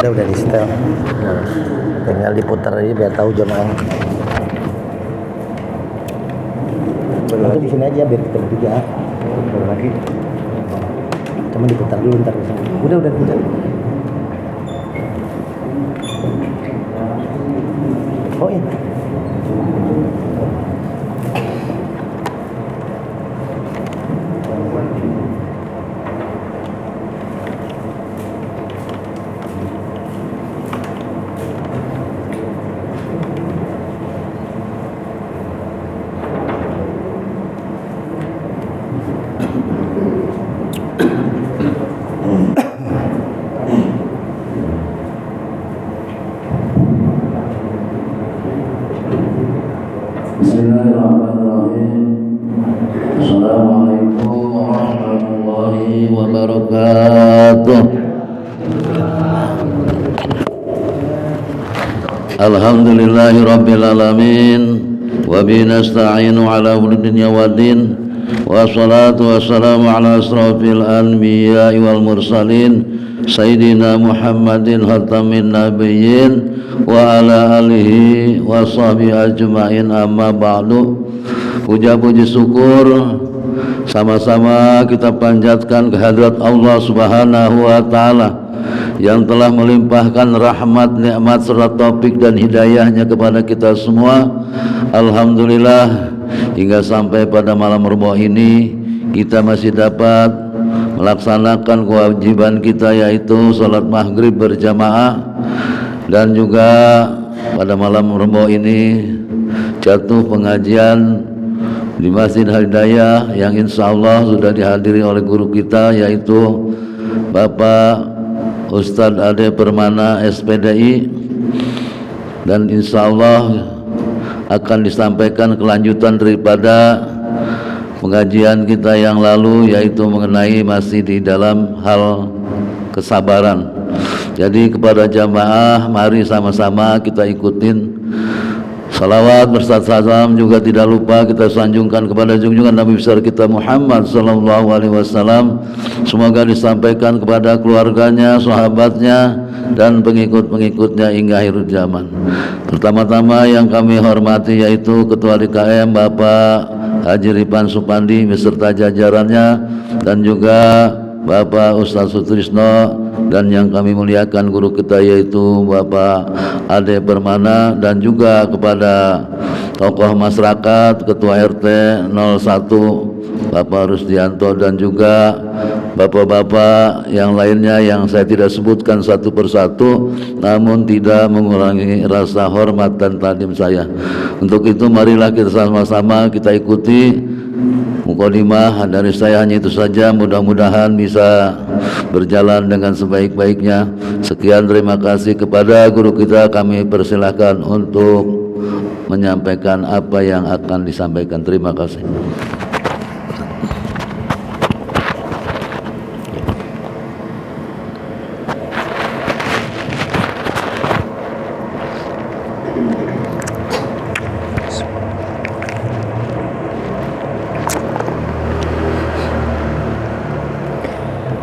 udah di setel. Tinggal diputar aja biar tahu jamaah. Nanti di sini aja biar kita bertiga. Lagi. Cuma diputar dulu ntar di sini. Udah diputar. Oh iya. Bismillahirrahmanirrahim. Assalamualaikum warahmatullahi wabarakatuh. Alhamdulillahi rabbil alamin. Wa bihi nasta'inu ala umuri dunya waddin. Wassalatu wassalamu ala asrafil anbiya'i wal mursalin Sayyidina Muhammadin khatamin nabiyyin wa ala alihi wa sahbihi ajma'in, amma ba'du. Puja-puji syukur sama-sama kita panjatkan kehadirat Allah Subhanahu wa taala yang telah melimpahkan rahmat, nikmat serta taufik dan hidayahnya kepada kita semua. Alhamdulillah, hingga sampai pada malam Rabu ini kita masih dapat melaksanakan kewajiban kita, yaitu salat maghrib berjamaah. Dan juga pada malam Rabu ini jatuh pengajian di Masjid Hidayah yang insya Allah sudah dihadiri oleh guru kita, yaitu Bapak Ustadz Ade Permana SPDI, dan insya Allah akan disampaikan kelanjutan daripada pengajian kita yang lalu, yaitu mengenai masih di dalam hal kesabaran. Jadi kepada jamaah, mari sama-sama kita ikutin salawat beserta salam, juga tidak lupa kita sanjungkan kepada junjungan Nabi besar kita Muhammad sallallahu alaihi wasallam. Semoga disampaikan kepada keluarganya, sahabatnya, dan pengikut-pengikutnya hingga akhir zaman. Pertama-tama yang kami hormati yaitu Ketua DKM Bapak Haji Ripan Supandi beserta jajarannya, dan juga Bapak Ustadz Sutrisno, dan yang kami muliakan guru kita yaitu Bapak Ade Permana, dan juga kepada tokoh masyarakat Ketua RT 01 Bapak Rusdianto, dan juga bapak-bapak yang lainnya yang saya tidak sebutkan satu persatu, namun tidak mengurangi rasa hormat dan takdim saya. Untuk itu marilah kita sama-sama kita ikuti mukadimah dari saya. Hanya itu saja, mudah-mudahan bisa berjalan dengan sebaik-baiknya. Sekian, terima kasih kepada guru kita. Kami persilahkan untuk menyampaikan apa yang akan disampaikan. Terima kasih.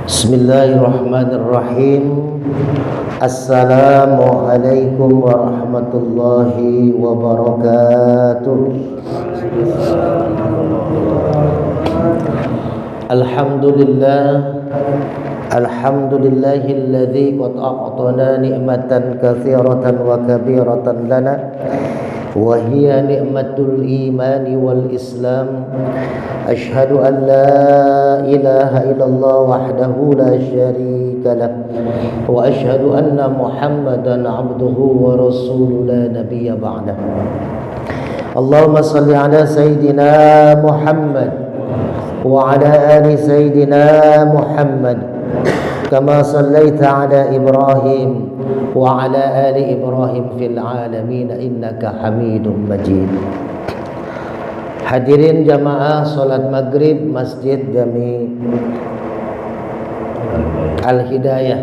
Bismillahirrahmanirrahim. Assalamualaikum warahmatullahi wabarakatuh. Alhamdulillahilladzi qad a'tana ni'matan katsiratan wa kabiratan lana wa hiya ni'matul imani wal islam. Asyhadu an la ilaha illallah wahdahu la syarika lah wa asyhadu anna Muhammadan abduhu wa rasuluhu la nabiyya ba'dah. Allahumma salli ala sayyidina Muhammad wa ala ali sayyidina Muhammad kama sallaita ala Ibrahim wa ala ali Ibrahim fil alamin innaka Hamidum Majid. Hadirin jamaah salat maghrib Masjid Jami Al Hidayah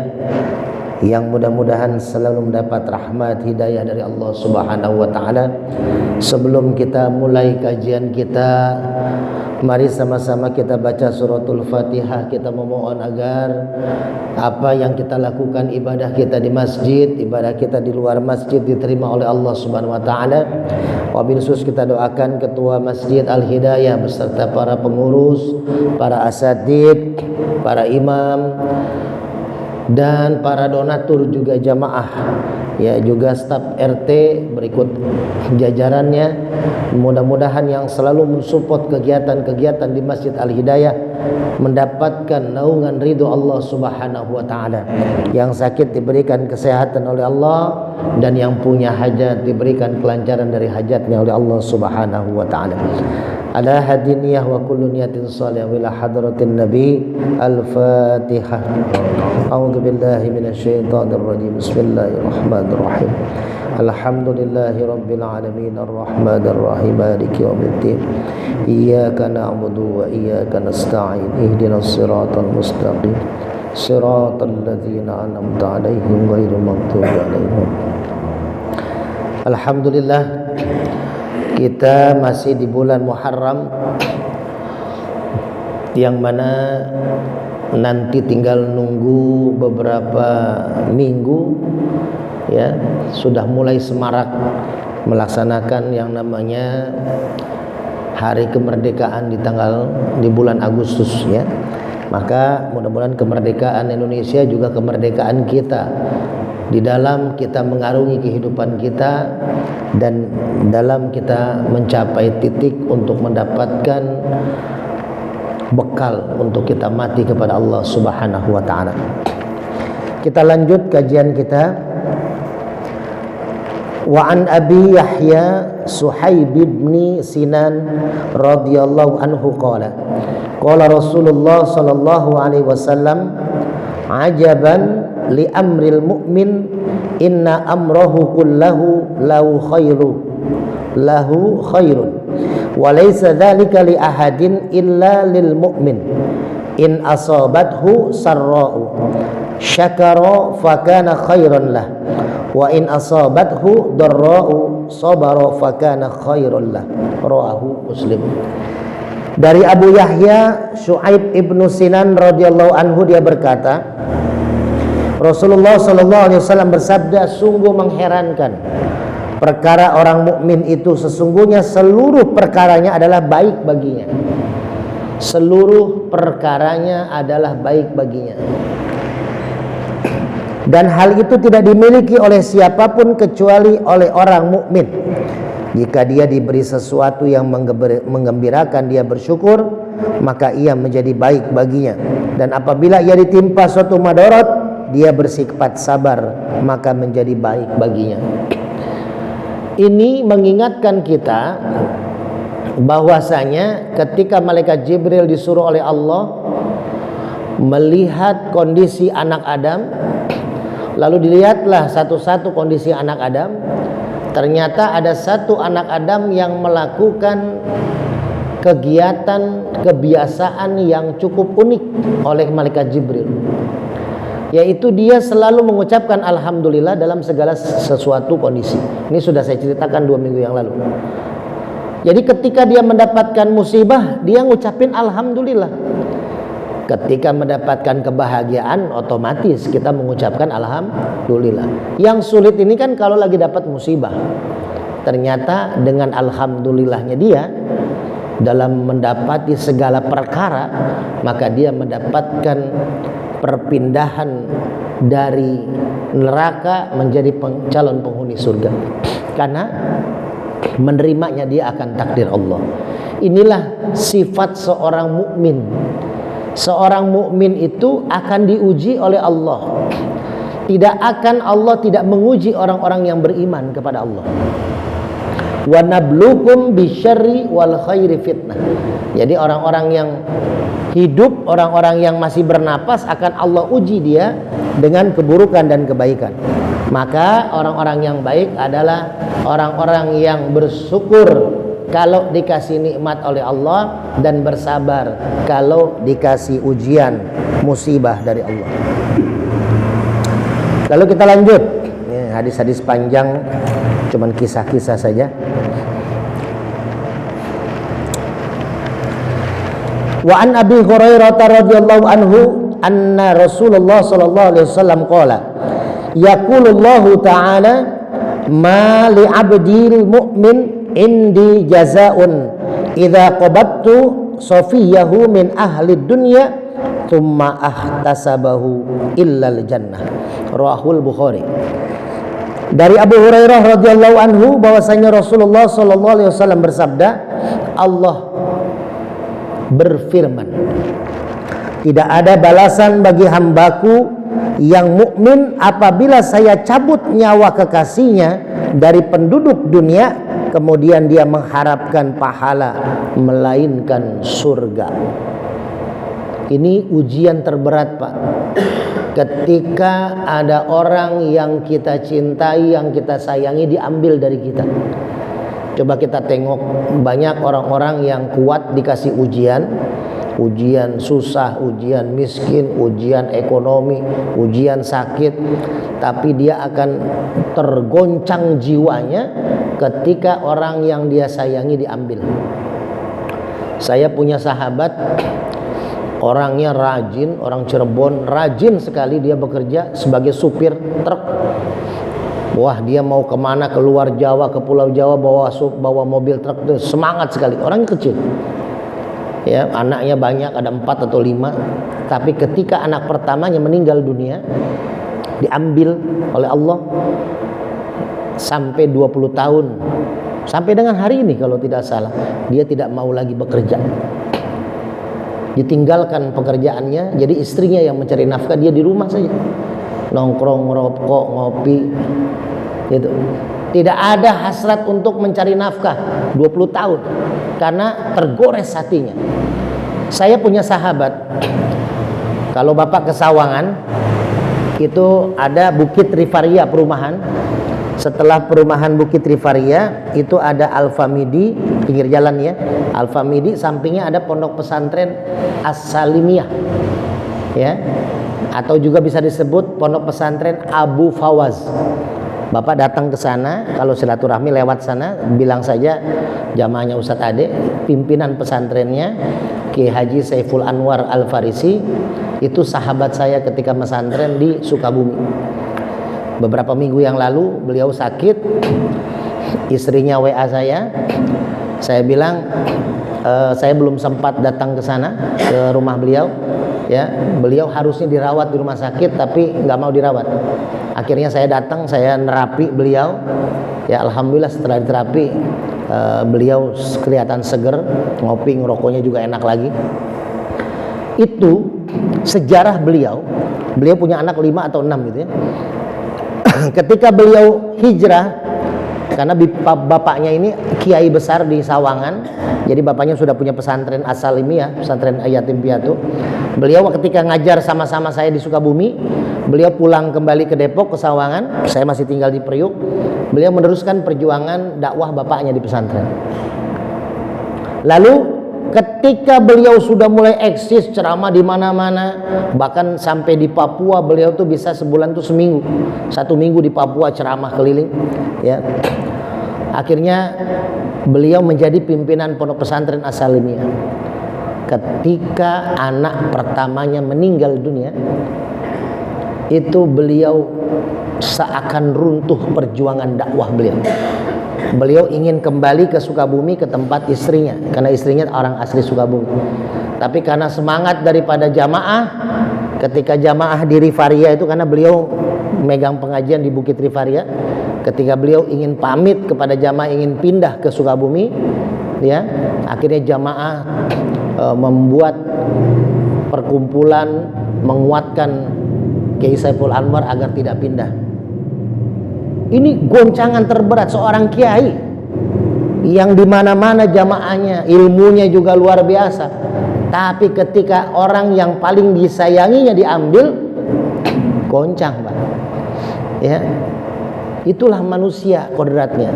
yang mudah-mudahan selalu mendapat rahmat hidayah dari Allah Subhanahu wa taala. Sebelum kita mulai kajian kita, mari sama-sama kita baca suratul Fatihah. Kita memohon agar apa yang kita lakukan, ibadah kita di masjid, ibadah kita di luar masjid diterima oleh Allah Subhanahu wa taala. Wabil khusus kita doakan ketua Masjid Al-Hidayah beserta para pengurus, para asatidz, para imam, dan para donatur juga jamaah, ya juga staf RT berikut jajarannya. Mudah-mudahan yang selalu mensupport kegiatan-kegiatan di Masjid Al-Hidayah mendapatkan naungan ridho Allah Subhanahu wa taala. Yang sakit diberikan kesehatan oleh Allah, dan yang punya hajat diberikan kelancaran dari hajatnya oleh Allah Subhanahu wa taala. Ala hadiniyah wa kullu niyatin salihah ila hadratin nabi. Al-Fatihah. A'udzu billahi minasyaitonir rajim. Bismillahirrahmanirrahim. Alhamdulillahi rabbil alamin arrahmanir rahim maliki yaumiddin. Iyyaka na'budu wa iyyaka nasta'in. Ihdinas siratal mustaqim. Siratal ladzina an'amta 'alaihim ghairil maghdubi 'alaihim. Alhamdulillah, kita masih di bulan Muharram, yang mana nanti tinggal nunggu beberapa minggu, ya sudah mulai semarak melaksanakan yang namanya hari kemerdekaan di bulan Agustus, ya. Maka mudah-mudahan kemerdekaan Indonesia juga kemerdekaan kita, di dalam kita mengarungi kehidupan kita dan dalam kita mencapai titik untuk mendapatkan bekal untuk kita mati kepada Allah Subhanahu wa taala. Kita lanjut kajian kita. Wa an Abi Yahya Suhaib bin Sinan radhiyallahu anhu qala Rasulullah sallallahu alaihi wasallam, ajaban li amril mu'min inna amrahu kullahu lahu khairun wa laysa dzalika li ahadin illa lil mu'min in asabathu sarra'u syakara fakana khairan lah wa in asabathu darra'u sabara fakana khairan lah. Rawahu Muslim. Dari Abu Yahya Syuaib ibnu Sinan radhiyallahu anhu, dia berkata, Rasulullah sallallahu alaihi wasallam bersabda, sungguh mengherankan perkara orang mukmin itu, sesungguhnya seluruh perkaranya adalah baik baginya. Seluruh perkaranya adalah baik baginya. Dan hal itu tidak dimiliki oleh siapapun kecuali oleh orang mukmin. Jika dia diberi sesuatu yang menggembirakan, dia bersyukur, maka ia menjadi baik baginya. Dan apabila ia ditimpa suatu madarat, dia bersifat sabar, maka menjadi baik baginya. Ini mengingatkan kita bahwasanya ketika malaikat Jibril disuruh oleh Allah melihat kondisi anak Adam, lalu dilihatlah satu-satu kondisi anak Adam. Ternyata ada satu anak Adam yang melakukan kegiatan kebiasaan yang cukup unik oleh malaikat Jibril, yaitu dia selalu mengucapkan alhamdulillah dalam segala sesuatu kondisi. Ini sudah saya ceritakan 2 minggu yang lalu. Jadi ketika dia mendapatkan musibah, dia ngucapin alhamdulillah. Ketika mendapatkan kebahagiaan, otomatis kita mengucapkan alhamdulillah. Yang sulit ini kan kalau lagi dapat musibah. Ternyata dengan alhamdulillahnya dia dalam mendapati segala perkara, maka dia mendapatkan perpindahan dari neraka menjadi calon penghuni surga, karena menerimanya dia akan takdir Allah. Inilah sifat seorang mukmin. Seorang mukmin itu akan diuji oleh Allah. Tidak akan Allah tidak menguji orang-orang yang beriman kepada Allah. Wa nabluukum bisyarri wal khairi fitnah. Jadi orang-orang yang hidup, orang-orang yang masih bernapas akan Allah uji dia dengan keburukan dan kebaikan. Maka orang-orang yang baik adalah orang-orang yang bersyukur kalau dikasih nikmat oleh Allah, dan bersabar kalau dikasih ujian musibah dari Allah. Lalu kita lanjut. Ini hadis-hadis panjang, cuman kisah-kisah saja. Wa an Abi Hurairah radhiyallahu anhu anna Rasulullah sallallahu alaihi wasallam qala yaqulullahu ta'ala ma li 'abdil mu'min indi jazaa'un idza qabattu safiyahu min ahli dunya thumma ahtasabahu illa al-jannah. Rahul Bukhari. Dari Abu Hurairah radhiyallahu anhu bahwasanya Rasulullah sallallahu alaihi wasallam bersabda, Allah berfirman, tidak ada balasan bagi hambaku yang mukmin apabila saya cabut nyawa kekasihnya dari penduduk dunia kemudian dia mengharapkan pahala melainkan surga. Ini ujian terberat, Pak. Ketika ada orang yang kita cintai, yang kita sayangi diambil dari kita. Coba kita tengok, banyak orang-orang yang kuat dikasih ujian, ujian susah, ujian miskin, ujian ekonomi, ujian sakit, tapi dia akan tergoncang jiwanya ketika orang yang dia sayangi diambil. Saya punya sahabat, orangnya rajin, orang Cirebon, rajin sekali dia bekerja sebagai supir truk. Wah, dia mau kemana, keluar Jawa, ke Pulau Jawa, bawa mobil truk itu semangat sekali. Orangnya kecil, ya, anaknya banyak, ada 4 atau 5. Tapi ketika anak pertamanya meninggal dunia, diambil oleh Allah sampai 20 tahun, sampai dengan hari ini kalau tidak salah, dia tidak mau lagi bekerja. Ditinggalkan pekerjaannya, jadi istrinya yang mencari nafkah, dia di rumah saja nongkrong, ngerokok, ngopi gitu. Tidak ada hasrat untuk mencari nafkah 20 tahun karena tergores hatinya. Saya punya sahabat, kalau Bapak ke Sawangan itu ada Bukit Rivaria perumahan. Setelah perumahan Bukit Rivaria itu ada Al-Famidi, pinggir jalan ya, Al-Famidi, sampingnya ada pondok pesantren As-Salimiyah ya, atau juga bisa disebut pondok pesantren Abu Fawaz. Bapak datang ke sana, kalau silaturahmi lewat sana, bilang saja jamaahnya Ustadz Ade, pimpinan pesantrennya Ki Haji Saiful Anwar Al-Farisi, itu sahabat saya ketika pesantren di Sukabumi. Beberapa minggu yang lalu beliau sakit, istrinya WA saya bilang saya belum sempat datang ke sana, ke rumah beliau ya, beliau harusnya dirawat di rumah sakit tapi nggak mau dirawat. Akhirnya saya datang, saya nerapi beliau ya, alhamdulillah setelah diterapi beliau kelihatan seger, ngopi ngerokoknya juga enak lagi. Itu sejarah beliau punya anak 5 atau 6 gitu ya. Ketika beliau hijrah, karena bapaknya ini kiai besar di Sawangan, jadi bapaknya sudah punya pesantren As-Salimiyah, pesantren yatim piatu. Beliau ketika ngajar sama-sama saya di Sukabumi, beliau pulang kembali ke Depok, ke Sawangan, saya masih tinggal di Priuk. Beliau meneruskan perjuangan dakwah bapaknya di pesantren. Lalu ketika beliau sudah mulai eksis, ceramah di mana-mana, bahkan sampai di Papua, beliau tuh bisa sebulan tuh seminggu, 1 minggu di Papua ceramah keliling ya. Akhirnya beliau menjadi pimpinan pondok pesantren As-Salimiyah. Ketika anak pertamanya meninggal dunia, itu beliau seakan runtuh perjuangan dakwah beliau. Beliau ingin kembali ke Sukabumi, ke tempat istrinya, karena istrinya orang asli Sukabumi. Tapi karena semangat daripada jamaah, ketika jamaah di Rivaria itu, karena beliau megang pengajian di Bukit Rivaria, ketika beliau ingin pamit kepada jamaah, ingin pindah ke Sukabumi ya, akhirnya jamaah membuat perkumpulan menguatkan Kiai Saiful Anwar agar tidak pindah. Ini goncangan terberat seorang kiai yang di mana-mana jamaahnya, ilmunya juga luar biasa. Tapi ketika orang yang paling disayanginya diambil, goncang, Pak. Ya. Itulah manusia kodratnya.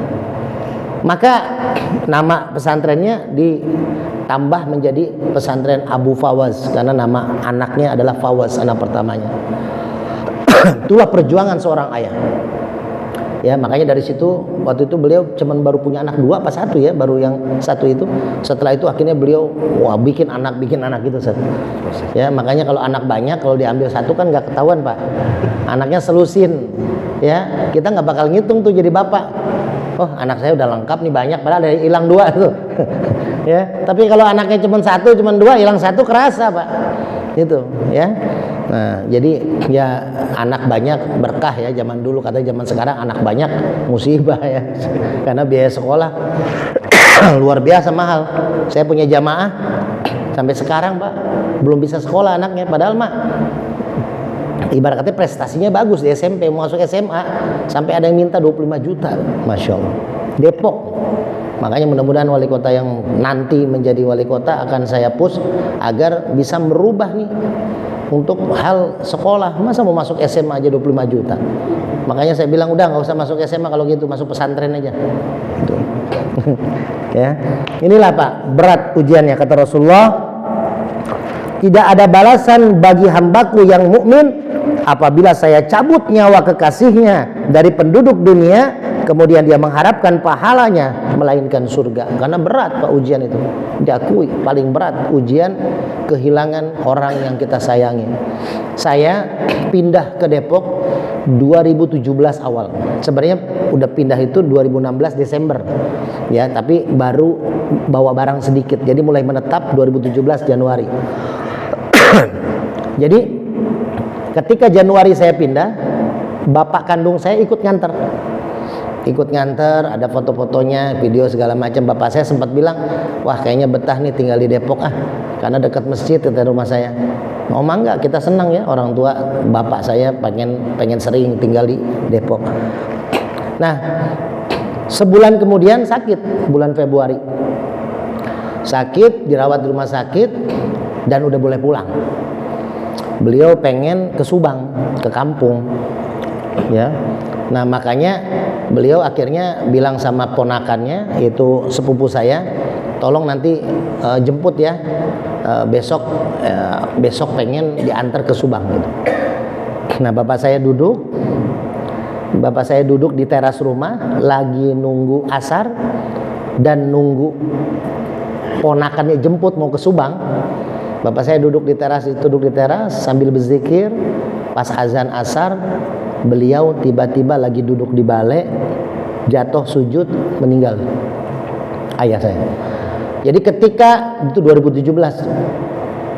Maka nama pesantrennya ditambah menjadi pesantren Abu Fawaz karena nama anaknya adalah Fawaz, anak pertamanya. Itulah perjuangan seorang ayah. Ya, makanya dari situ waktu itu beliau cuman baru punya anak 2 apa 1 ya, baru yang 1 itu. Setelah itu akhirnya beliau bikin anak gitu Ustaz. Ya, makanya kalau anak banyak kalau diambil 1 kan nggak ketahuan Pak. Anaknya selusin. Ya, kita nggak bakal ngitung tuh jadi bapak. Oh, anak saya udah lengkap nih banyak, padahal ada hilang 2 tuh. Ya, tapi kalau anaknya cuma 1, cuma 2, hilang 1 kerasa Pak. Itu, ya. Nah, jadi ya anak banyak berkah ya, zaman dulu, katanya zaman sekarang anak banyak musibah ya. Karena biaya sekolah luar biasa mahal. Saya punya jamaah sampai sekarang Pak belum bisa sekolah anaknya, padahal mah ibarat katanya prestasinya bagus di SMP, mau masuk SMA sampai ada yang minta 25 juta. Masya Allah. Depok. Makanya mudah-mudahan wali kota yang nanti menjadi wali kota akan saya push agar bisa merubah nih untuk hal sekolah. Masa mau masuk SMA aja 25 juta. Makanya saya bilang udah nggak usah masuk SMA kalau gitu, masuk pesantren aja. Gitu. Ya, inilah Pak berat ujiannya kata Rasulullah. Tidak ada balasan bagi hambaku yang mukmin apabila saya cabut nyawa kekasihnya dari penduduk dunia, kemudian dia mengharapkan pahalanya melainkan surga. Karena berat Pak ujian itu, diakui paling berat ujian kehilangan orang yang kita sayangi. Saya pindah ke Depok 2017 awal. Sebenarnya udah pindah itu 2016 Desember. Ya, tapi baru bawa barang sedikit. Jadi mulai menetap 2017 Januari. Jadi ketika Januari saya pindah, bapak kandung saya ikut nganter, ada foto-fotonya, video segala macam. Bapak saya sempat bilang, wah kayaknya betah nih tinggal di Depok karena dekat masjid dari rumah saya. Mau enggak, kita senang ya, orang tua bapak saya pengen sering tinggal di Depok. Nah, sebulan kemudian sakit, bulan Februari sakit, dirawat di rumah sakit dan udah boleh pulang. Beliau pengen ke Subang, ke kampung, ya. Nah makanya beliau akhirnya bilang sama ponakannya, yaitu sepupu saya, tolong nanti jemput ya, besok pengen diantar ke Subang gitu. Nah bapak saya duduk di teras rumah lagi nunggu asar dan nunggu ponakannya jemput mau ke Subang. Bapak saya duduk di teras sambil berzikir. Pas azan asar, beliau tiba-tiba lagi duduk di balai, jatuh sujud, meninggal. Ayah saya. Jadi ketika itu 2017,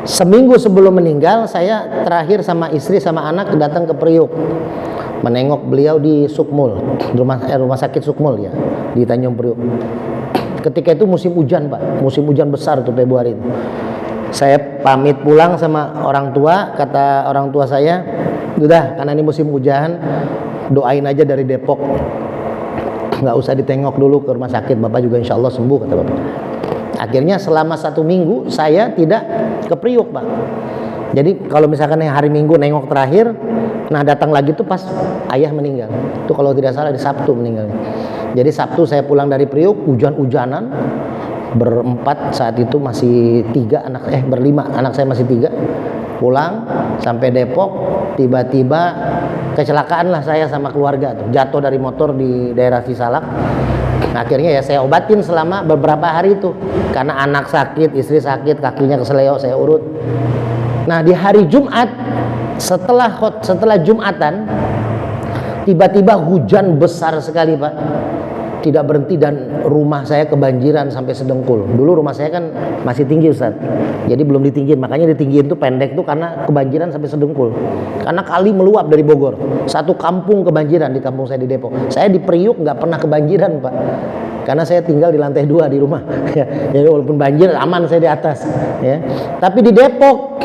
seminggu sebelum meninggal, saya terakhir sama istri sama anak datang ke Priuk, menengok beliau di Sukmul, rumah sakit Sukmul ya, di Tanjung Priuk. Ketika itu musim hujan Pak, musim hujan besar tuh Februari itu. Saya pamit pulang sama orang tua, kata orang tua saya, udah karena ini musim hujan, doain aja dari Depok, nggak usah ditengok dulu ke rumah sakit, bapak juga insya Allah sembuh kata bapak. Akhirnya selama 1 minggu saya tidak ke Priuk Pak. Jadi kalau misalkan hari Minggu nengok terakhir, nah datang lagi tuh pas ayah meninggal. Itu kalau tidak salah di Sabtu meninggalnya. Jadi Sabtu saya pulang dari Priuk, hujan-hujanan, berempat saat itu masih 3 anak, berlima, anak saya masih 3. Pulang sampai Depok, tiba-tiba kecelakaan lah saya sama keluarga tuh, jatuh dari motor di daerah Cisalak. Akhirnya ya saya obatin selama beberapa hari itu, karena anak sakit, istri sakit, kakinya keseleo, saya urut. Nah di hari Jumat setelah Jumatan, tiba-tiba hujan besar sekali Pak, tidak berhenti, dan rumah saya kebanjiran sampai sedengkul. Dulu rumah saya kan masih tinggi Ustaz, jadi belum ditinggiin, makanya ditinggiin tuh pendek tuh karena kebanjiran sampai sedengkul, karena kali meluap dari Bogor. Satu kampung kebanjiran di kampung saya di Depok. Saya di Priuk nggak pernah kebanjiran Pak, karena saya tinggal di lantai 2 di rumah. Jadi walaupun banjir aman saya di atas ya. Tapi di Depok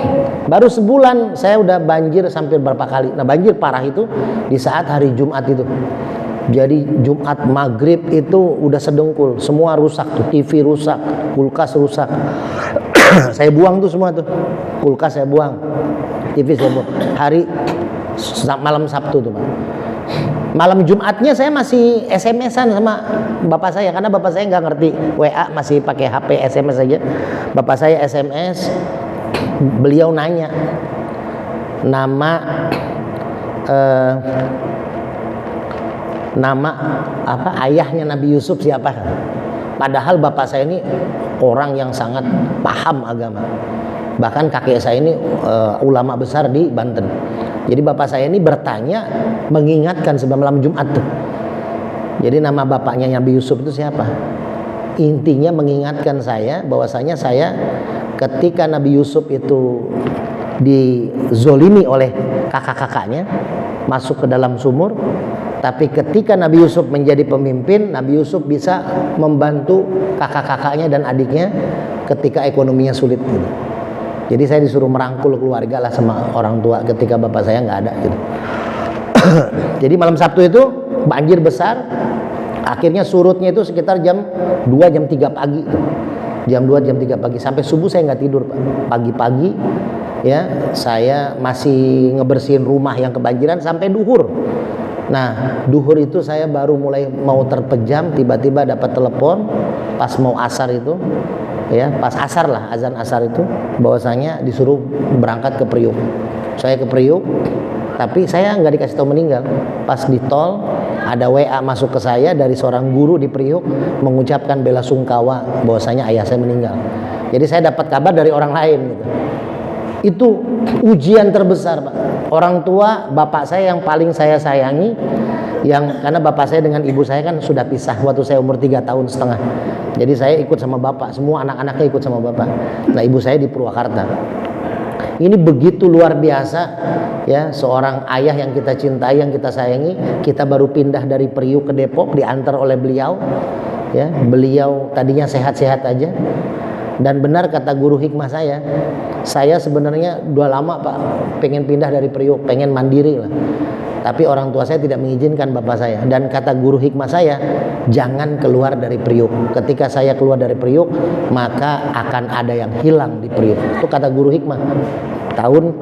baru sebulan saya udah banjir sampai berapa kali. Nah banjir parah itu di saat hari Jumat itu. Jadi Jumat maghrib itu udah sedengkul, semua rusak tuh, TV rusak, kulkas rusak. Saya buang tuh semua tuh, kulkas saya buang, TV saya buang. Malam Sabtu tuh Pak. Malam Jumatnya saya masih SMS-an sama bapak saya, karena bapak saya nggak ngerti WA, masih pakai HP SMS aja. Bapak saya SMS, beliau nanya nama nama ayahnya Nabi Yusuf siapa? Padahal bapak saya ini orang yang sangat paham agama. Bahkan kakek saya ini ulama besar di Banten. Jadi bapak saya ini bertanya, mengingatkan sebelum malam Jumat tuh. Jadi nama bapaknya Nabi Yusuf itu siapa? Intinya mengingatkan saya bahwasanya saya ketika Nabi Yusuf itu dizolimi oleh kakak-kakaknya, masuk ke dalam sumur. Tapi ketika Nabi Yusuf menjadi pemimpin, Nabi Yusuf bisa membantu kakak-kakaknya dan adiknya ketika ekonominya sulit gitu. Jadi saya disuruh merangkul keluarga lah sama orang tua ketika bapak saya nggak ada gitu. Jadi malam Sabtu itu banjir besar, akhirnya surutnya itu sekitar jam 2 jam 3 pagi. Jam 2 jam 3 pagi sampai subuh saya nggak tidur, Pak. Pagi-pagi ya saya masih ngebersihin rumah yang kebanjiran sampai duhur. Nah, duhur itu saya baru mulai mau terpejam, tiba-tiba dapat telepon pas mau asar itu, ya pas asar lah, azan asar itu, bahwasanya disuruh berangkat ke Priuk. Saya ke Priuk, tapi saya nggak dikasih tahu meninggal. Pas di tol ada WA masuk ke saya dari seorang guru di Priuk mengucapkan bela sungkawa bahwasanya ayah saya meninggal. Jadi saya dapat kabar dari orang lain gitu. Itu ujian terbesar, Pak. Orang tua bapak saya yang paling saya sayangi, karena bapak saya dengan ibu saya kan sudah pisah waktu saya umur 3,5 tahun. Jadi saya ikut sama bapak, semua anak-anaknya ikut sama bapak. Nah, ibu saya di Purwakarta. Ini begitu luar biasa ya, seorang ayah yang kita cintai, yang kita sayangi. Kita baru pindah dari Priuk ke Depok, diantar oleh beliau ya. Beliau tadinya sehat-sehat aja. Dan benar kata guru hikmah saya sebenarnya udah lama Pak pengen pindah dari Priuk, pengen mandiri lah. Tapi orang tua saya tidak mengizinkan bapak saya. Dan kata guru hikmah saya, jangan keluar dari Priuk. Ketika saya keluar dari Priuk, maka akan ada yang hilang di Priuk. Itu kata guru hikmah tahun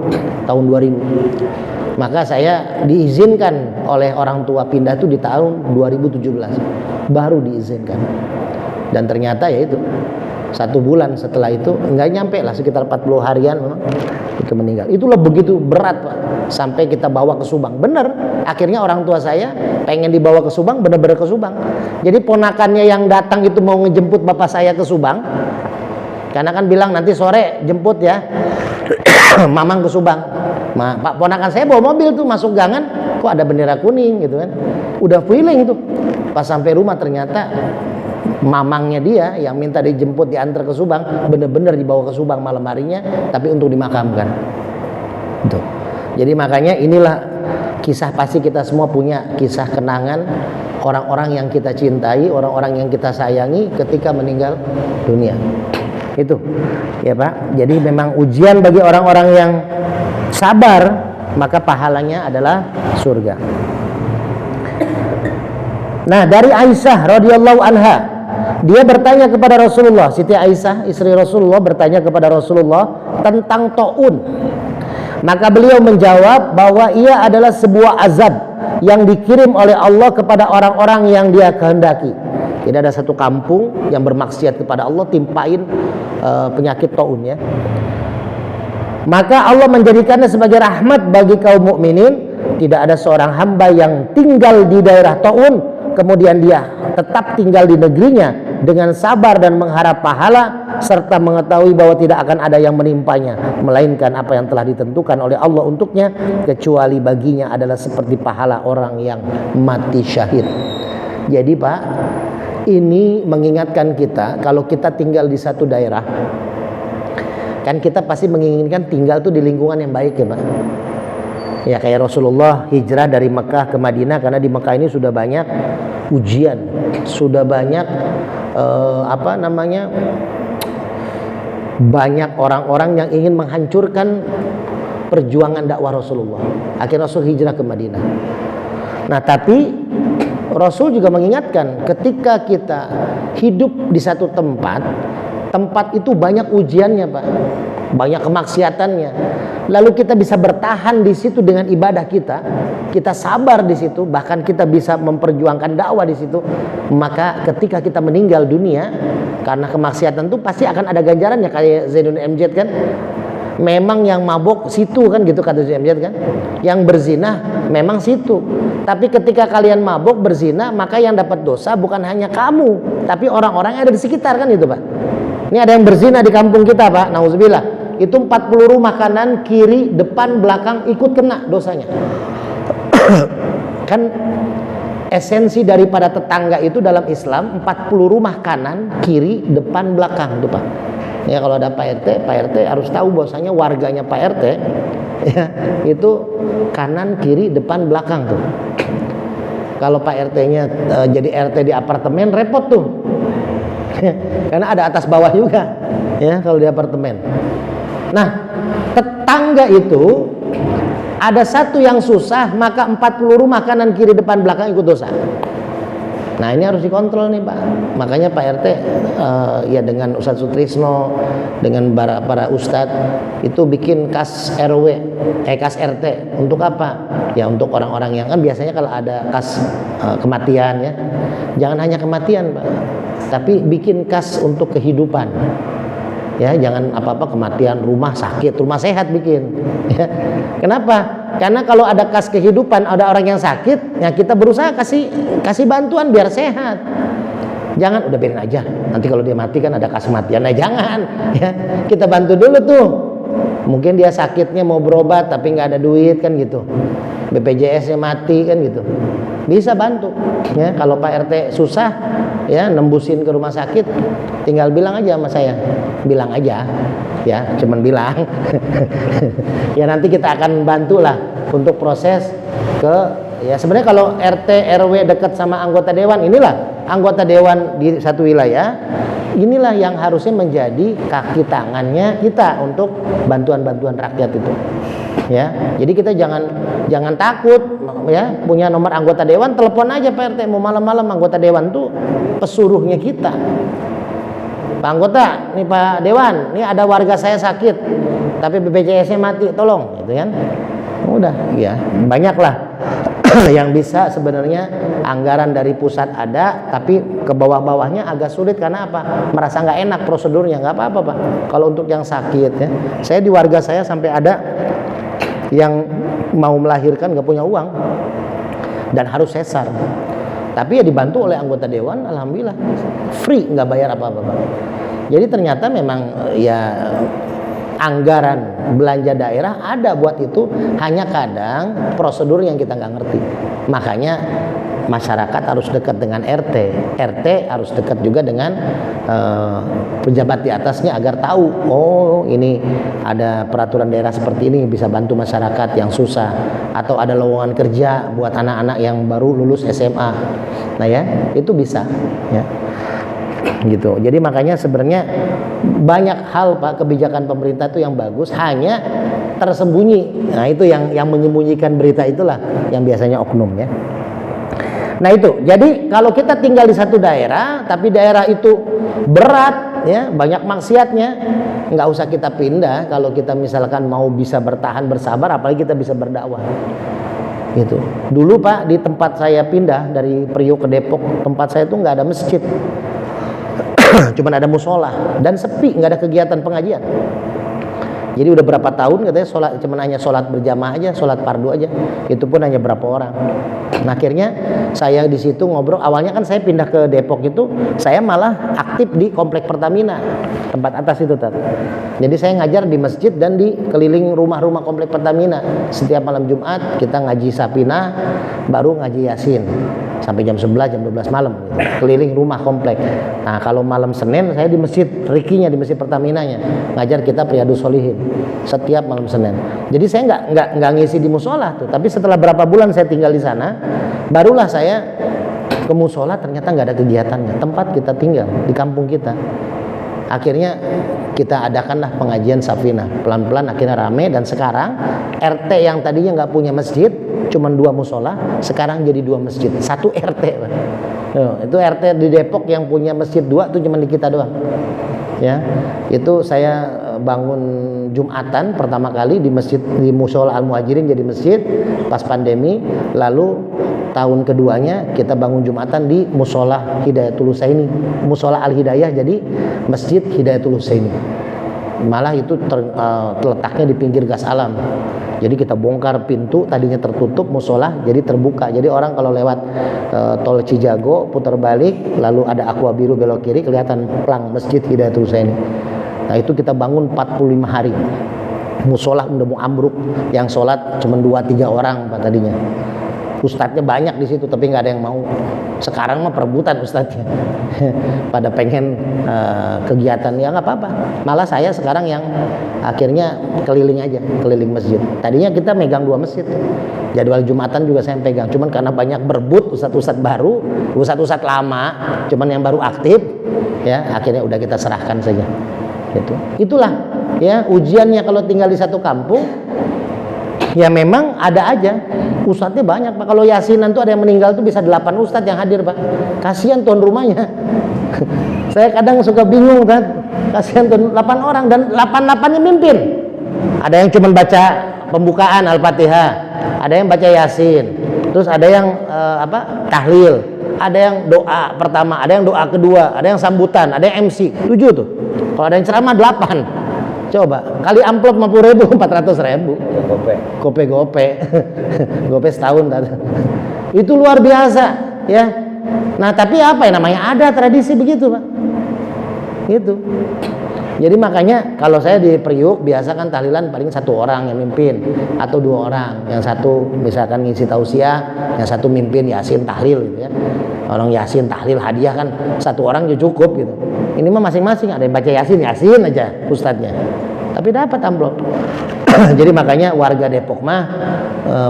2000. Maka saya diizinkan oleh orang tua pindah itu di tahun 2017. Baru diizinkan. Dan ternyata ya itu 1 bulan setelah itu nggak nyampe lah, sekitar 40 harian memang itu meninggal. Itulah begitu berat Pak, sampai kita bawa ke Subang. Bener, akhirnya orang tua saya pengen dibawa ke Subang, bener-bener ke Subang. Jadi ponakannya yang datang itu mau ngejemput bapak saya ke Subang, karena kan bilang nanti sore jemput ya Mamang ke Subang. Pak, ponakan saya bawa mobil tuh masuk gangan, kok ada bendera kuning gitu kan. Udah feeling itu. Pas sampai rumah ternyata mamangnya dia yang minta dijemput diantar ke Subang, bener-bener dibawa ke Subang malam harinya, tapi untuk dimakamkan. Tuh. Jadi makanya inilah kisah, pasti kita semua punya kisah kenangan orang-orang yang kita cintai, orang-orang yang kita sayangi ketika meninggal dunia. Itu ya Pak. Jadi memang ujian bagi orang-orang yang sabar, maka pahalanya adalah surga. Nah, dari Aisyah radhiyallahu anha, dia bertanya kepada Rasulullah. Siti Aisyah istri Rasulullah bertanya kepada Rasulullah tentang taun. Maka beliau menjawab bahwa ia adalah sebuah azab yang dikirim oleh Allah kepada orang-orang yang dia kehendaki. Jadi ada satu kampung yang bermaksiat kepada Allah, timpain penyakit taun ya. Maka Allah menjadikannya sebagai rahmat bagi kaum mukminin. Tidak ada seorang hamba yang tinggal di daerah taun kemudian dia tetap tinggal di negerinya dengan sabar dan mengharap pahala serta mengetahui bahwa tidak akan ada yang menimpanya melainkan apa yang telah ditentukan oleh Allah untuknya, kecuali baginya adalah seperti pahala orang yang mati syahid. Jadi Pak, ini mengingatkan kita kalau kita tinggal di satu daerah, kan kita pasti menginginkan tinggal tuh di lingkungan yang baik ya Pak. Ya kayak Rasulullah hijrah dari Mekah ke Madinah karena di Mekah ini sudah banyak ujian, sudah banyak banyak orang-orang yang ingin menghancurkan perjuangan dakwah Rasulullah. Akhirnya Rasul hijrah ke Madinah. Nah tapi Rasul juga mengingatkan ketika kita hidup di satu tempat itu banyak ujiannya Pak, banyak kemaksiatannya. Lalu kita bisa bertahan di situ dengan ibadah kita sabar di situ, bahkan kita bisa memperjuangkan dakwah di situ. Maka ketika kita meninggal dunia karena kemaksiatan itu pasti akan ada ganjarannya, kayak Zainuddin MZ kan. memang yang mabuk situ kan gitu kata Syekh kan. Yang berzina memang situ. Tapi ketika kalian mabuk berzina, maka yang dapat dosa bukan hanya kamu, tapi orang-orang yang ada di sekitar kan gitu Pak. Ini ada yang berzina di kampung kita Pak, nauzubillah. Itu 40 rumah kanan, kiri, depan, belakang ikut kena dosanya. Kan esensi daripada tetangga itu dalam Islam 40 rumah kanan, kiri, depan, belakang tuh Pak. Ya kalau ada Pak RT harus tahu bahwasanya warganya Pak RT ya, itu kanan, kiri, depan, belakang tuh. Kalau Pak RT-nya jadi RT di apartemen repot tuh. Karena ada atas bawah juga ya kalau di apartemen. Nah, tetangga itu ada satu yang susah, maka 40 rumah kanan, kiri, depan, belakang ikut dosa. Nah ini harus dikontrol nih Pak. Makanya Pak RT ya dengan Ustadz Sutrisno, dengan para ustadz itu bikin kas RW, kas RT. Untuk apa? Ya untuk orang-orang yang kan biasanya kalau ada kas kematian ya, jangan hanya kematian Pak, tapi bikin kas untuk kehidupan. Ya jangan apa-apa kematian, rumah sakit, rumah sehat bikin ya. Kenapa? Karena kalau ada kas kehidupan, ada orang yang sakit, ya kita berusaha kasih bantuan biar sehat. Jangan udah biarin aja, nanti kalau dia mati kan ada kas kematian. Nah jangan ya, kita bantu dulu tuh. Mungkin dia sakitnya mau berobat tapi nggak ada duit kan gitu, BPJS-nya mati kan gitu, bisa bantu ya. Kalau Pak RT susah ya nembusin ke rumah sakit, tinggal bilang aja sama saya, bilang aja ya, cuman bilang ya nanti kita akan bantulah untuk proses ke ya. Sebenarnya kalau RT RW dekat sama anggota dewan, inilah anggota dewan di satu wilayah, inilah yang harusnya menjadi kaki tangannya kita untuk bantuan-bantuan rakyat itu ya. Jadi kita jangan takut ya, punya nomor anggota dewan, telepon aja Pak RT, mau malam-malam anggota dewan tuh pesuruhnya kita. Pak anggota, nih Pak Dewan, nih ada warga saya sakit, tapi BPJS-nya mati, tolong, gitu kan? Udah, ya banyaklah yang bisa sebenarnya anggaran dari pusat ada, tapi ke bawah-bawahnya agak sulit karena apa? Merasa nggak enak prosedurnya, nggak apa-apa Pak. Kalau untuk yang sakit ya, saya di warga saya sampai ada yang mau melahirkan nggak punya uang dan harus sesar. Tapi ya dibantu oleh anggota dewan, alhamdulillah free, nggak bayar apa-apa Pak. Jadi ternyata memang ya anggaran belanja daerah ada buat itu, hanya kadang prosedur yang kita nggak ngerti. Makanya masyarakat harus dekat dengan RT, RT harus dekat juga dengan pejabat di atasnya agar tahu, oh ini ada peraturan daerah seperti ini, bisa bantu masyarakat yang susah, atau ada lowongan kerja buat anak-anak yang baru lulus SMA. Nah ya, itu bisa ya. Gitu. Jadi makanya sebenarnya banyak hal Pak, kebijakan pemerintah itu yang bagus, hanya tersembunyi. Nah itu yang menyembunyikan berita itulah yang biasanya oknum ya. Nah itu, jadi kalau kita tinggal di satu daerah, tapi daerah itu berat ya, banyak maksiatnya, nggak usah kita pindah. Kalau kita misalkan mau bisa bertahan, bersabar, apalagi kita bisa berdakwah. Gitu. Dulu Pak, di tempat saya pindah dari Priok ke Depok, tempat saya tuh nggak ada masjid. Cuman ada musola dan sepi, nggak ada kegiatan pengajian. Jadi udah berapa tahun katanya sholat, cuman hanya sholat berjamaah aja, sholat fardu aja. Itu pun hanya berapa orang. Nah akhirnya saya di situ ngobrol. Awalnya kan saya pindah ke Depok itu, saya malah aktif di komplek Pertamina, tempat atas itu Tat. Jadi saya ngajar di masjid dan di keliling rumah-rumah komplek Pertamina. Setiap malam Jumat kita ngaji Sapinah, baru ngaji Yasin sampai jam 11, jam 12 malam gitu. Keliling rumah komplek. Nah kalau malam Senin saya di masjid Rikinya, di masjid Pertaminanya, ngajar kitab Riyadhus Shalihin setiap malam Senin. Jadi saya nggak ngisi di musola tuh, tapi setelah berapa bulan saya tinggal di sana, barulah saya ke musola, ternyata nggak ada kegiatannya. Tempat kita tinggal di kampung kita. Akhirnya kita adakanlah pengajian Safinah, pelan-pelan akhirnya rame, dan sekarang RT yang tadinya nggak punya masjid, cuman 2 musola, sekarang jadi 2 masjid, 1 RT. Itu RT di Depok yang punya masjid 2 tuh cuman di kita doang. Ya, itu saya bangun Jumatan pertama kali di masjid, di Musola Al Muhajirin jadi masjid pas pandemi. Lalu tahun keduanya kita bangun Jumatan di Musola Hidayatul Husaini, Musola Al Hidayah jadi Masjid Hidayatul Husaini. Malah itu letaknya di pinggir gas alam. Jadi kita bongkar pintu, tadinya tertutup musola jadi terbuka. Jadi orang kalau lewat tol Cijago putar balik, lalu ada aqua biru belok kiri, kelihatan plang Masjid Hidayatul Husaini. Nah itu kita bangun 45 hari. Musola udah mau ambruk, yang sholat cuma 2-3 orang Pak tadinya. Ustadznya banyak di situ tapi nggak ada yang mau. Sekarang mah perebutan ustadznya. Pada pengen kegiatan, ya nggak apa-apa. Malah saya sekarang yang akhirnya keliling aja, keliling masjid. Tadinya kita megang 2 masjid. Jadwal Jumatan juga saya pegang. Cuman karena banyak berebut ustadz-ustadz baru, ustadz-ustadz lama, cuman yang baru aktif, ya akhirnya udah kita serahkan saja. Gitu. Itulah ya ujiannya kalau tinggal di satu kampung. Ya memang ada aja ustadznya banyak Pak. Kalau yasinan tuh ada yang meninggal tuh bisa 8 ustadz yang hadir Pak. Kasihan tuan rumahnya. Saya kadang suka bingung kan. Kasihan tuan 8 orang dan 8-8-nya mimpin. Ada yang cuma baca pembukaan Al-Fatihah, ada yang baca Yasin, terus ada yang tahlil, ada yang doa pertama, ada yang doa kedua, ada yang sambutan, ada yang MC. 7 tuh. Kalau ada yang ceramah 8. Coba kali amplop 50.000, 400.000. Gope setahun tadi. Itu luar biasa ya. Nah tapi apa yang namanya ada tradisi begitu Pak. Gitu. Jadi makanya kalau saya di Priuk biasa kan tahlilan paling 1 orang yang mimpin atau 2 orang. Yang satu misalkan ngisi tausiah, yang satu mimpin yasin tahlil gitu ya. Orang yasin tahlil hadiah kan 1 orang juga cukup gitu. Ini mah masing-masing, ada yang baca yasin aja ustadznya. Tapi dapat amplop. Jadi makanya warga Depok mah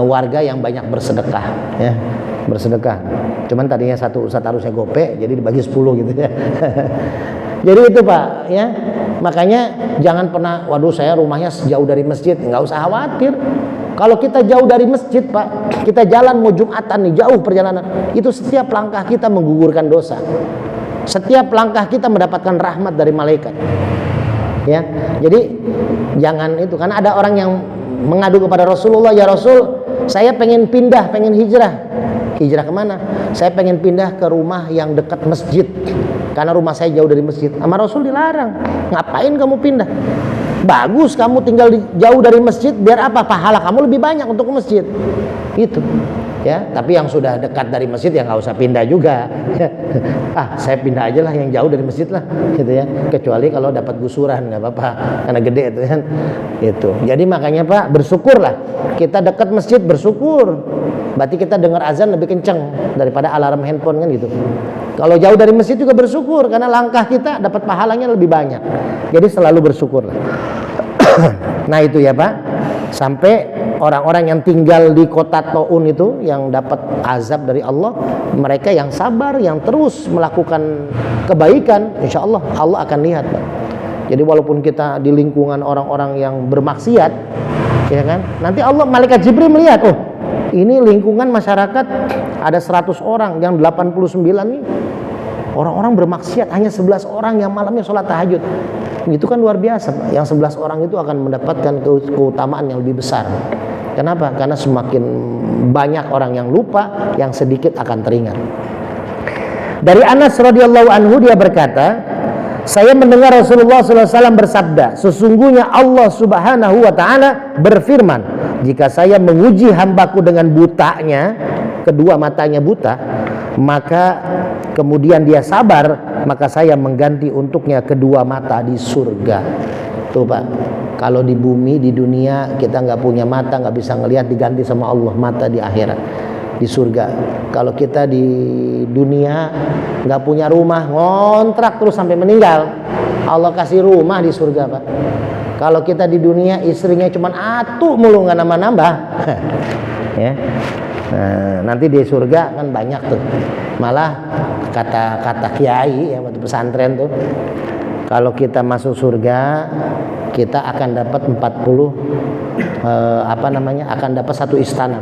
warga yang banyak bersedekah ya. Bersedekah. Cuman tadinya satu ustadz harusnya gope, jadi dibagi 10 gitu ya. Jadi itu Pak ya. Makanya jangan pernah, waduh saya rumahnya jauh dari masjid, nggak usah khawatir. Kalau kita jauh dari masjid Pak, kita jalan mau Jumatan nih, jauh perjalanan, itu setiap langkah kita menggugurkan dosa. Setiap langkah kita mendapatkan rahmat dari malaikat. Ya, jadi jangan itu, karena ada orang yang mengadu kepada Rasulullah, ya Rasul, saya pengen pindah, pengen hijrah. Hijrah kemana? Saya pengen pindah ke rumah yang dekat masjid, karena rumah saya jauh dari masjid. Sama Rasul dilarang. Ngapain kamu pindah? Bagus kamu tinggal jauh dari masjid, biar apa? Pahala kamu lebih banyak untuk ke masjid. Itu. Ya, tapi yang sudah dekat dari masjid ya nggak usah pindah juga. Saya pindah aja lah yang jauh dari masjid lah, gitu ya. Kecuali kalau dapat gusuran nggak apa-apa, karena gede itu kan. Itu. Jadi makanya Pak, bersyukurlah. Kita dekat masjid, bersyukur. Berarti kita dengar azan lebih kencang daripada alarm handphone kan gitu. Kalau jauh dari masjid juga bersyukur, karena langkah kita dapat pahalanya lebih banyak. Jadi selalu bersyukurlah. Nah itu ya Pak. Sampai orang-orang yang tinggal di kota Taun itu yang dapat azab dari Allah, mereka yang sabar, yang terus melakukan kebaikan, insya Allah Allah akan lihat Pak. Jadi walaupun kita di lingkungan orang-orang yang bermaksiat, ya kan, nanti Allah, malaikat Jibril melihat, oh ini lingkungan masyarakat ada 100 orang, yang 89 nih orang-orang bermaksiat, hanya 11 orang yang malamnya sholat tahajud. Itu kan luar biasa Pak. Yang 11 orang itu akan mendapatkan keutamaan yang lebih besar. Kenapa? Karena semakin banyak orang yang lupa, yang sedikit akan teringat. Dari Anas radhiyallahu anhu dia berkata, saya mendengar Rasulullah SAW bersabda, sesungguhnya Allah Subhanahu wa Ta'ala berfirman, jika saya menguji hambaku dengan butanya, kedua matanya buta, maka kemudian dia sabar, maka saya mengganti untuknya kedua mata di surga. Tuh Pak, kalau di bumi, di dunia kita nggak punya mata, nggak bisa ngelihat, diganti sama Allah mata di akhirat, di surga. Kalau kita di dunia nggak punya rumah, ngontrak terus sampai meninggal, Allah kasih rumah di surga Pak. Kalau kita di dunia istrinya cuma atuh mulu, nggak nambah-nambah. Ya. Nah, nanti di surga kan banyak tuh. Malah kata kiai ya waktu pesantren tuh, kalau kita masuk surga kita akan dapat 40 akan dapat satu istana.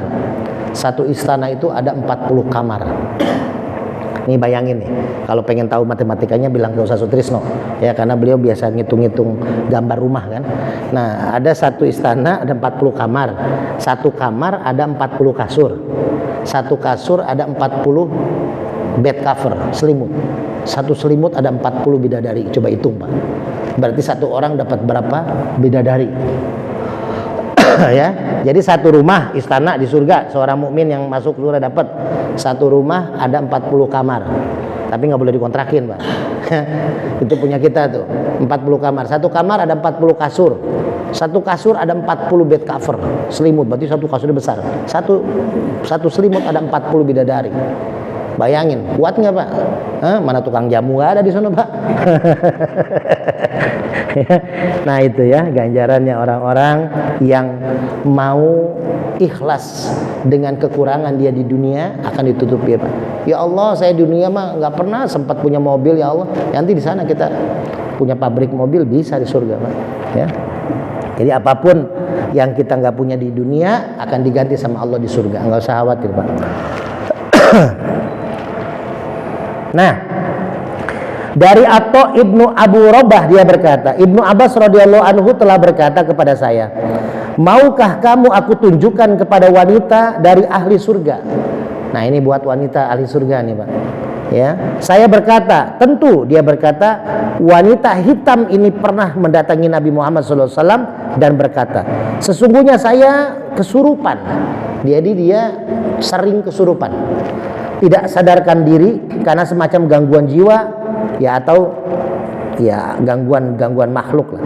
Satu istana itu ada 40 kamar. Nih bayangin nih, kalau pengen tahu matematikanya bilang ke Ustaz Sutrisno ya, karena beliau biasa ngitung-ngitung gambar rumah kan. Nah, ada satu istana ada 40 kamar. Satu kamar ada 40 kasur. Satu kasur ada 40 bed cover, selimut. Satu selimut ada 40 bidadari. Coba hitung Pak. Berarti satu orang dapat berapa bidadari? Ya, jadi satu rumah istana di surga, seorang mukmin yang masuk surga dapat satu rumah ada 40 kamar, tapi nggak boleh dikontrakin, Pak. Itu punya kita tuh, 40 kamar. Satu kamar ada 40 kasur, satu kasur ada 40 bed cover, selimut, berarti satu kasurnya besar. Satu selimut ada 40 bidadari. Bayangin, kuat nggak, Pak? Mana tukang jamu nggak ada di sana, Pak? Nah itu ya ganjarannya orang-orang yang mau ikhlas dengan kekurangan dia di dunia akan ditutupi, Pak. Ya Allah, saya di dunia mah nggak pernah sempat punya mobil, ya Allah. Nanti di sana kita punya pabrik mobil, bisa di surga, Pak. Ya. Jadi apapun yang kita nggak punya di dunia akan diganti sama Allah di surga. Nggak usah khawatir, Pak. Nah, dari Atha ibnu Abu Robah dia berkata, Ibnu Abbas radhiyallahu anhu telah berkata kepada saya, maukah kamu aku tunjukkan kepada wanita dari ahli surga? Nah ini buat wanita ahli surga nih, Pak. Ya, saya berkata, tentu. Dia berkata, wanita hitam ini pernah mendatangi Nabi Muhammad SAW dan berkata, sesungguhnya saya kesurupan. Jadi dia sering kesurupan, tidak sadarkan diri karena semacam gangguan jiwa, ya atau ya gangguan makhluk lah.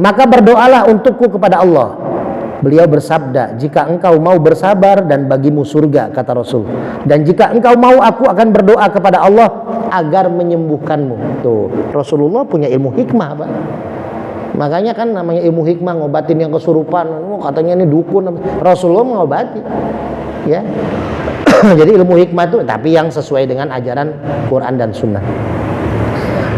Maka berdoalah untukku kepada Allah. Beliau bersabda, jika engkau mau bersabar dan bagimu surga, kata Rasul. Dan jika engkau mau, aku akan berdoa kepada Allah agar menyembuhkanmu. Tuh, Rasulullah punya ilmu hikmah, Pak. Makanya kan namanya ilmu hikmah, ngobatin yang kesurupan. Katanya ini dukun. Rasulullah mengobati. Ya. Jadi ilmu hikmah itu tapi yang sesuai dengan ajaran Quran dan Sunnah.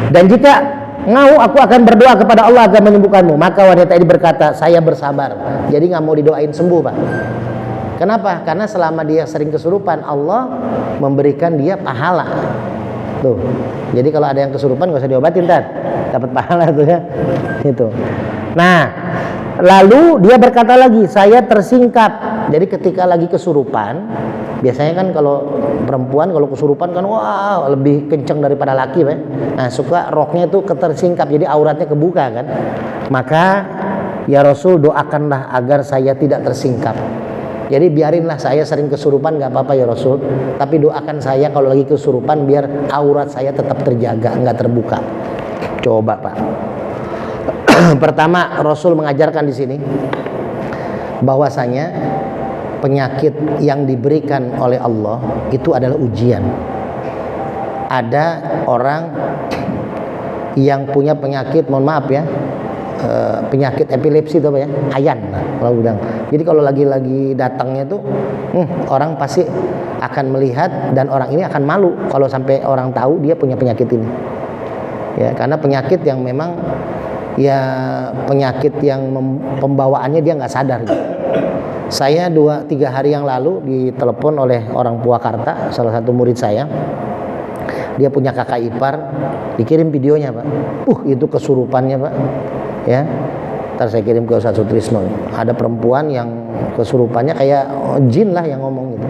Dan jika mau, aku akan berdoa kepada Allah agar menyembuhkanmu. Maka wanita ini berkata, saya bersabar. Jadi nggak mau didoain sembuh, Pak. Kenapa? Karena selama dia sering kesurupan, Allah memberikan dia pahala. Tuh. Jadi kalau ada yang kesurupan nggak usah diobatin, dapat pahala tuh ya. Itu. Nah, lalu dia berkata lagi, saya tersingkap. Jadi ketika lagi kesurupan, biasanya kan kalau perempuan kalau kesurupan kan wah lebih kenceng daripada laki, Pak. Nah, suka roknya itu ketersingkap, jadi auratnya kebuka kan. Maka ya Rasul, doakanlah agar saya tidak tersingkap. Jadi biarinlah saya sering kesurupan, nggak apa-apa ya Rasul. Tapi doakan saya kalau lagi kesurupan biar aurat saya tetap terjaga, nggak terbuka. Coba, Pak. Pertama, Rasul mengajarkan di sini bahwasanya penyakit yang diberikan oleh Allah itu adalah ujian. Ada orang yang punya penyakit, mohon maaf ya, penyakit epilepsi itu apa ya? Ayan, kalau bilang. Jadi kalau lagi datangnya tuh, orang pasti akan melihat dan orang ini akan malu kalau sampai orang tahu dia punya penyakit ini. Ya, karena penyakit yang memang ya penyakit yang pembawaannya dia nggak sadar. Gitu. Saya 2-3 hari yang lalu ditelepon oleh orang Purwakarta, salah satu murid saya. Dia punya kakak ipar, dikirim videonya, Pak. Itu kesurupannya, Pak. Ya. Ntar saya kirim ke Ustaz Sutrisno. Ada perempuan yang kesurupannya kayak jin lah yang ngomong gitu.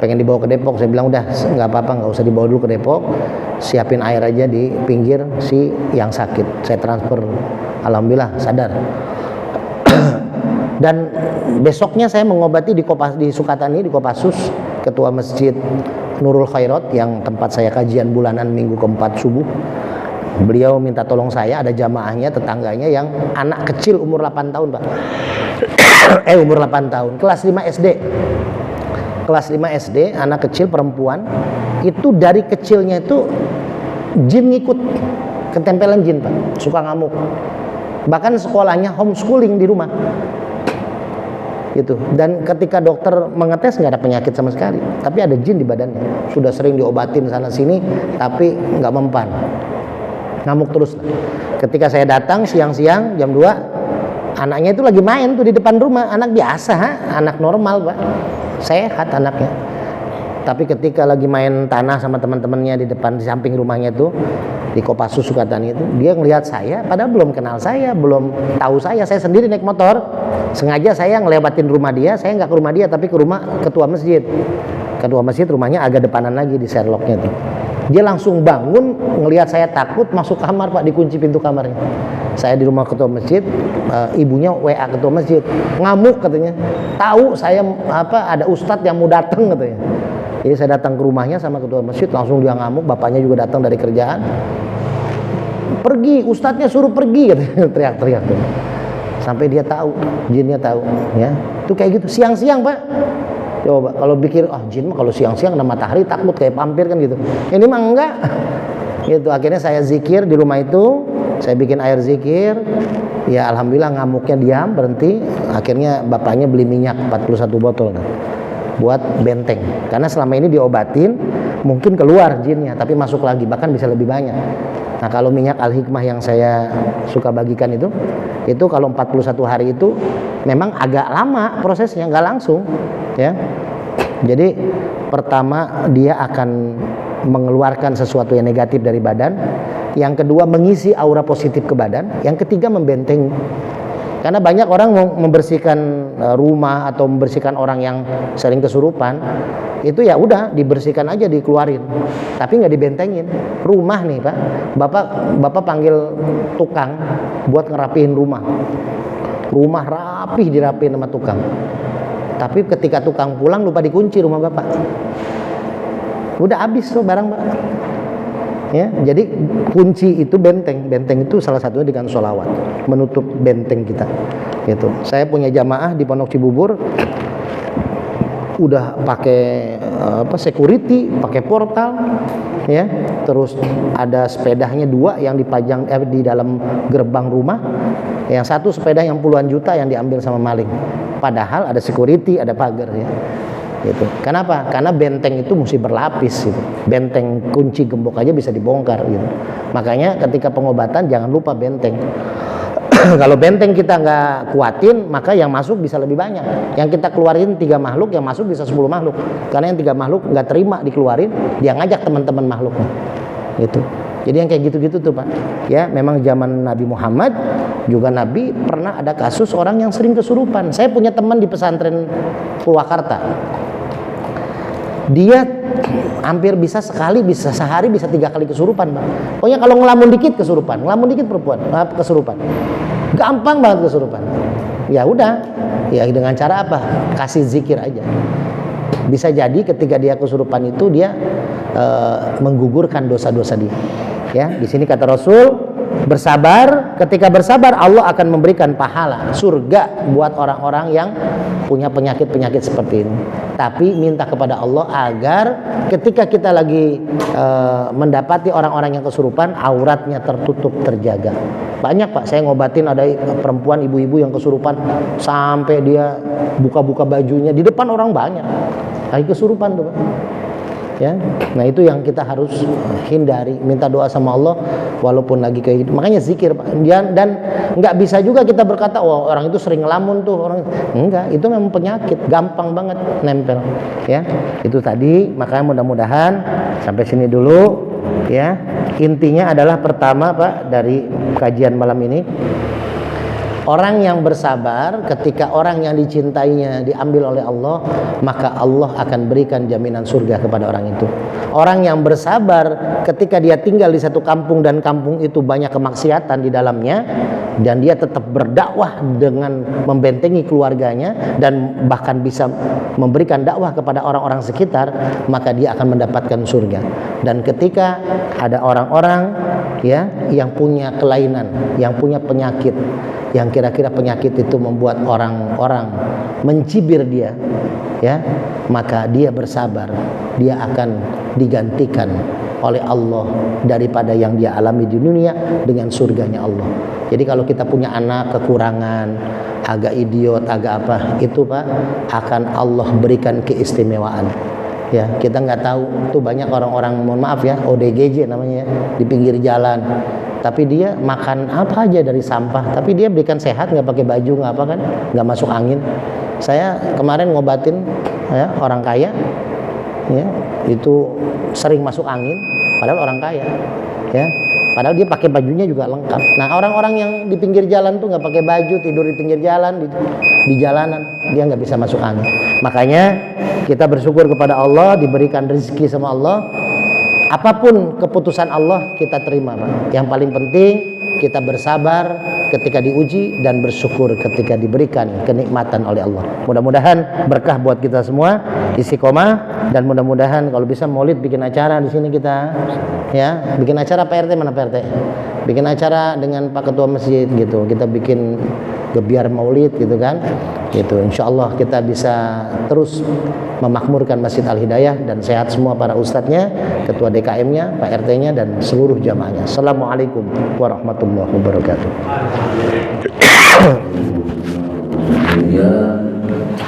Pengen dibawa ke Depok, saya bilang udah nggak apa-apa, nggak usah dibawa dulu ke Depok. Siapin air aja di pinggir si yang sakit. Saya transfer, alhamdulillah sadar. Dan besoknya saya mengobati di Sukatani, di Kopassus, ketua masjid Nurul Khairat yang tempat saya kajian bulanan minggu keempat subuh. Beliau minta tolong saya, ada jamaahnya, tetangganya yang anak kecil umur 8 tahun, Pak. Umur 8 tahun, kelas 5 SD. Kelas 5 SD, anak kecil perempuan, itu dari kecilnya itu jin ngikut, ketempelan jin, Pak. Suka ngamuk. Bahkan sekolahnya homeschooling di rumah. Gitu. Dan ketika dokter mengetes nggak ada penyakit sama sekali, tapi ada jin di badannya. Sudah sering diobatin sana sini, tapi nggak mempan, ngamuk terus. Ketika saya datang siang-siang jam 2, anaknya itu lagi main tuh di depan rumah, anak biasa, anak normal, Pak, sehat anaknya. Tapi ketika lagi main tanah sama teman-temannya di depan, di samping rumahnya tuh, di Kopassus Sukatani itu, dia ngelihat saya, padahal belum kenal saya, belum tahu saya sendiri naik motor. Sengaja saya ngelewatin rumah dia, saya nggak ke rumah dia, tapi ke rumah ketua masjid. Ketua masjid rumahnya agak depanan lagi di Sherlocknya tuh. Dia langsung bangun, ngelihat saya takut, masuk kamar Pak, dikunci pintu kamarnya. Saya di rumah ketua masjid, ibunya WA ketua masjid, ngamuk katanya. Tahu saya ada ustadz yang mau datang katanya. Jadi saya datang ke rumahnya sama ketua masjid, langsung dia ngamuk, bapaknya juga datang dari kerjaan. Pergi, ustadznya suruh pergi katanya, teriak-teriak tuh. Sampai dia tahu, jinnya tahu, ya. Itu kayak gitu, siang-siang Pak. Coba kalau pikir, jin mah kalau siang-siang ada matahari takut kayak vampir kan gitu. Ini mah enggak. Gitu, akhirnya saya zikir di rumah itu, saya bikin air zikir. Ya alhamdulillah ngamuknya diam, berhenti. Akhirnya bapaknya beli minyak 41 botol kan, buat benteng. Karena selama ini diobatin, mungkin keluar jinnya, tapi masuk lagi, bahkan bisa lebih banyak. Nah kalau minyak Al-Hikmah yang saya suka bagikan itu kalau 41 hari itu memang agak lama prosesnya, nggak langsung ya. Jadi pertama dia akan mengeluarkan sesuatu yang negatif dari badan, yang kedua mengisi aura positif ke badan, yang ketiga membentengi. Karena banyak orang mau membersihkan rumah atau membersihkan orang yang sering kesurupan, itu ya udah dibersihkan aja, dikeluarin, tapi nggak dibentengin. Rumah nih Pak, bapak panggil tukang buat ngerapihin rumah rapih, dirapihin sama tukang. Tapi ketika tukang pulang lupa dikunci rumah bapak, udah habis tuh barang Pak. Ya, jadi kunci itu benteng itu salah satunya dengan sholawat, menutup benteng kita. Gitu. Saya punya jamaah di Pondok Cibubur, udah pakai security, pakai portal, ya. Terus ada sepedanya 2 yang dipajang di dalam gerbang rumah. Yang satu sepeda yang puluhan juta yang diambil sama maling. Padahal ada security, ada pagar ya. Gitu. Kenapa? Karena benteng itu mesti berlapis gitu. Benteng kunci gembok aja bisa dibongkar gitu. Makanya ketika pengobatan jangan lupa benteng. Kalau benteng kita nggak kuatin, maka yang masuk bisa lebih banyak. Yang kita keluarin 3 makhluk, yang masuk bisa 10 makhluk. Karena yang 3 makhluk nggak terima dikeluarin, dia ngajak teman-teman makhluknya. Gitu. Jadi yang kayak gitu-gitu tuh Pak. Ya, memang zaman Nabi Muhammad juga Nabi pernah ada kasus orang yang sering kesurupan. Saya punya teman di pesantren Purwakarta. Dia hampir bisa sekali, bisa sehari, bisa 3 kali kesurupan, Pak. Pokoknya kalau ngelamun dikit kesurupan, ngelamun dikit perempuan kesurupan. Gampang banget kesurupan. Ya udah, ya dengan cara apa? Kasih zikir aja. Bisa jadi ketika dia kesurupan itu dia menggugurkan dosa-dosa dia. Ya, di sini kata Rasul, bersabar, ketika bersabar Allah akan memberikan pahala surga buat orang-orang yang punya penyakit-penyakit seperti ini. Tapi minta kepada Allah agar ketika kita lagi mendapati orang-orang yang kesurupan, auratnya tertutup, terjaga. Banyak Pak, saya ngobatin ada perempuan, ibu-ibu yang kesurupan sampai dia buka-buka bajunya di depan orang banyak. Lagi kesurupan tuh Pak. Ya, nah itu yang kita harus hindari, minta doa sama Allah walaupun lagi kayak gitu. Makanya zikir Pak. Dan nggak bisa juga kita berkata, wah orang itu sering ngelamun tuh orang. Enggak, itu memang penyakit, gampang banget nempel. Ya, itu tadi. Makanya mudah-mudahan sampai sini dulu. Ya, intinya adalah pertama Pak dari kajian malam ini. Orang yang bersabar ketika orang yang dicintainya diambil oleh Allah, maka Allah akan berikan jaminan surga kepada orang itu. Orang yang bersabar ketika dia tinggal di satu kampung dan kampung itu banyak kemaksiatan di dalamnya, dan dia tetap berdakwah dengan membentengi keluarganya dan bahkan bisa memberikan dakwah kepada orang-orang sekitar, maka dia akan mendapatkan surga. Dan ketika ada orang-orang ya yang punya kelainan, yang punya penyakit, yang kira-kira penyakit itu membuat orang-orang mencibir dia, ya, maka dia bersabar, dia akan digantikan oleh Allah daripada yang dia alami di dunia dengan surganya Allah. Jadi kalau kita punya anak kekurangan, agak idiot, agak apa, itu Pak, akan Allah berikan keistimewaan. Ya, kita nggak tahu tuh banyak orang-orang, mohon maaf ya, ODGJ namanya, di pinggir jalan. Tapi dia makan apa aja dari sampah, tapi dia berikan sehat, nggak pakai baju, nggak apa kan, nggak masuk angin. Saya kemarin ngobatin ya, orang kaya, ya, itu sering masuk angin, padahal orang kaya, ya, padahal dia pakai bajunya juga lengkap. Nah orang-orang yang di pinggir jalan tuh nggak pakai baju, tidur di pinggir jalan, di jalanan, dia nggak bisa masuk angin. Makanya kita bersyukur kepada Allah, diberikan rezeki sama Allah. apapun keputusan Allah kita terima, Pak. Yang paling penting kita bersabar ketika diuji dan bersyukur ketika diberikan kenikmatan oleh Allah. Mudah-mudahan berkah buat kita semua, istiqomah, dan mudah-mudahan kalau bisa Maulid bikin acara di sini kita, ya, bikin acara PRT, mana PRT? Bikin acara dengan Pak Ketua Masjid gitu. Kita bikin gebiar Maulid gitu kan. Gitu. Insyaallah kita bisa terus memakmurkan Masjid Al-Hidayah dan sehat semua para ustadznya, ketua DKM-nya, Pak RT-nya, dan seluruh jamaahnya. Assalamualaikum warahmatullahi wabarakatuh. Ya,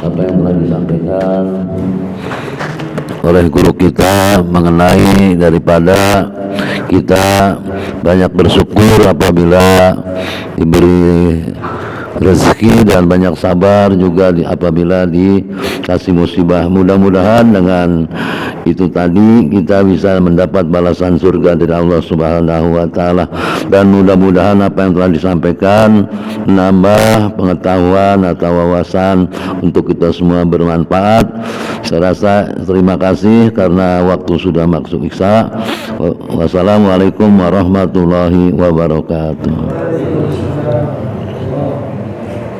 apa yang telah disampaikan oleh guru kita mengenai daripada kita banyak bersyukur apabila diberi rezeki dan banyak sabar juga apabila dikasih musibah. Mudah-mudahan dengan itu tadi kita bisa mendapat balasan surga dari Allah Subhanahu wa taala, dan mudah-mudahan apa yang telah disampaikan menambah pengetahuan atau wawasan untuk kita semua bermanfaat. Saya rasa terima kasih karena waktu sudah masuk Isya. Wassalamualaikum warahmatullahi wabarakatuh.